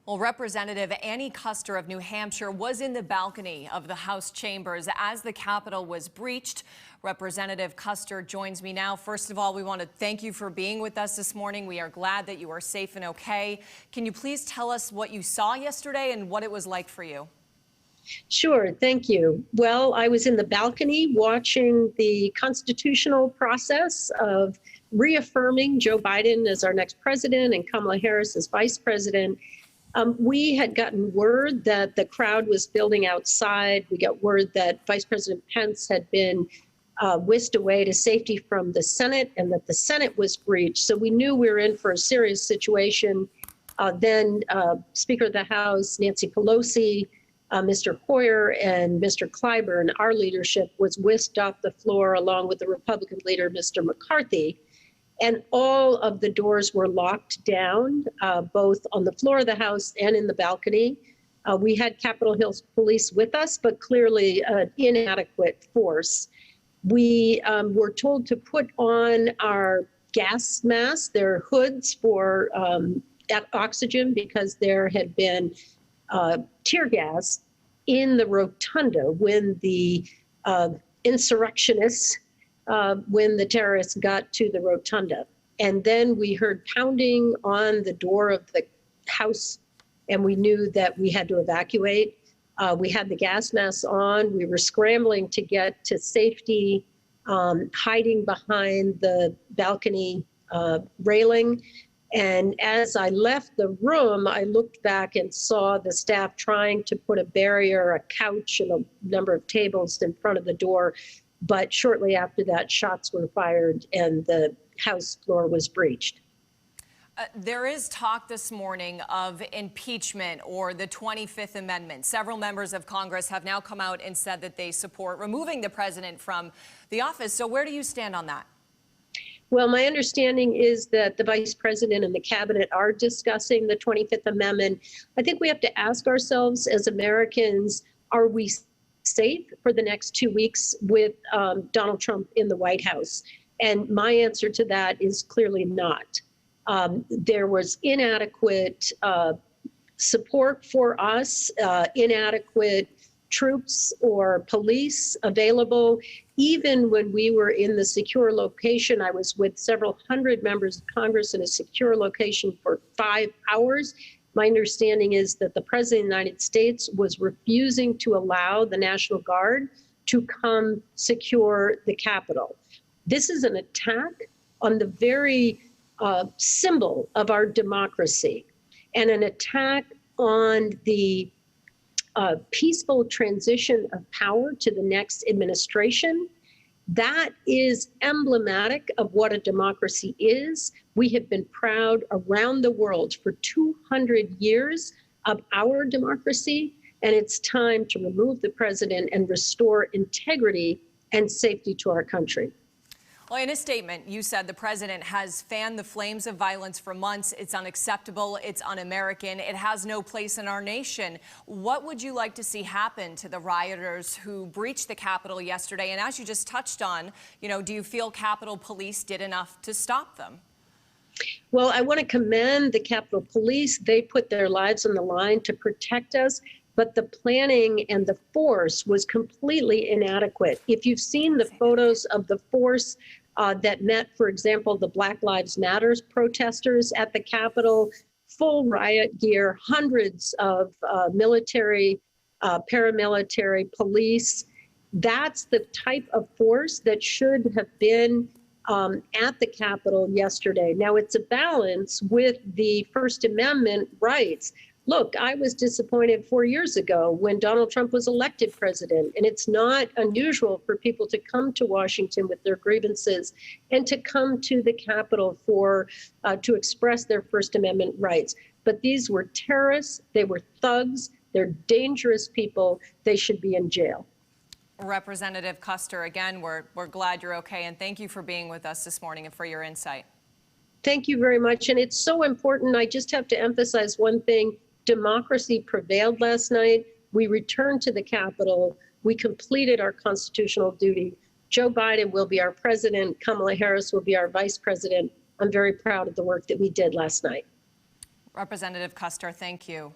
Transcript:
Well, Representative Annie Kuster of New Hampshire was in the balcony of the House chambers as the Capitol was breached. Representative Kuster joins me now. First of all, we want to thank you for being with us this morning. We are glad that you are safe and okay. Can you please tell us what you saw yesterday and what it was like for you? Sure, thank you. Well, I was in the balcony watching the constitutional process of reaffirming Joe Biden as our next president and Kamala Harris as vice president. We had gotten word that the crowd was building outside. We got word that Vice President Pence had been whisked away to safety from the Senate and that the Senate was breached. So we knew we were in for a serious situation. Then Speaker of the House, Nancy Pelosi, Mr. Hoyer and Mr. Clyburn, our leadership was whisked off the floor along with the Republican leader, Mr. McCarthy. And all of the doors were locked down, both on the floor of the House and in the balcony. We had Capitol Hill police with us, but clearly an inadequate force. We were told to put on our gas masks, their hoods for oxygen, because there had been tear gas in the rotunda when the insurrectionists when the terrorists got to the rotunda. And then we heard pounding on the door of the House, and we knew that we had to evacuate. We had the gas masks on. We were scrambling to get to safety, hiding behind the balcony railing. And as I left the room, I looked back and saw the staff trying to put a barrier, a couch, and a number of tables in front of the door. But shortly after that, shots were fired and the House floor was breached. There is talk this morning of impeachment or the 25th Amendment. Several members of Congress have now come out and said that they support removing the president from the office. So where do you stand on that? Well, my understanding is that the vice president and the cabinet are discussing the 25th Amendment. I think we have to ask ourselves as Americans, are we safe for the next 2 weeks with Donald Trump in the White House? And my answer to that is clearly not. There was inadequate support for us, inadequate troops or police available. Even when we were in the secure location, I was with several hundred members of Congress in a secure location for 5 hours. My understanding is that the President of the United States was refusing to allow the National Guard to come secure the Capitol. This is an attack on the very symbol of our democracy and an attack on the peaceful transition of power to the next administration. That is emblematic of what a democracy is. We have been proud around the world for 200 years of our democracy, and it's time to remove the president and restore integrity and safety to our country. Well, in a statement, you said the president has fanned the flames of violence for months. It's unacceptable. It's un-American. It has no place in our nation. What would you like to see happen to the rioters who breached the Capitol yesterday? And as you just touched on, do you feel Capitol Police did enough to stop them? Well, I want to commend the Capitol Police. They put their lives on the line to protect us. But the planning and the force was completely inadequate. If you've seen the photos of the force that met, for example, the Black Lives Matter protesters at the Capitol, full riot gear, hundreds of military, paramilitary, police, that's the type of force that should have been at the Capitol yesterday. Now, it's a balance with the First Amendment rights. Look, I was disappointed 4 years ago when Donald Trump was elected president, and it's not unusual for people to come to Washington with their grievances and to come to the Capitol to express their First Amendment rights. But these were terrorists, they were thugs, they're dangerous people, they should be in jail. Representative Kuster, again, we're glad you're okay, and thank you for being with us this morning and for your insight. Thank you very much, and it's so important. I just have to emphasize one thing. Democracy prevailed last night. We returned to the Capitol. We completed our constitutional duty. Joe Biden will be our president. Kamala Harris will be our vice president. I'm very proud of the work that we did last night. Representative Kuster, thank you.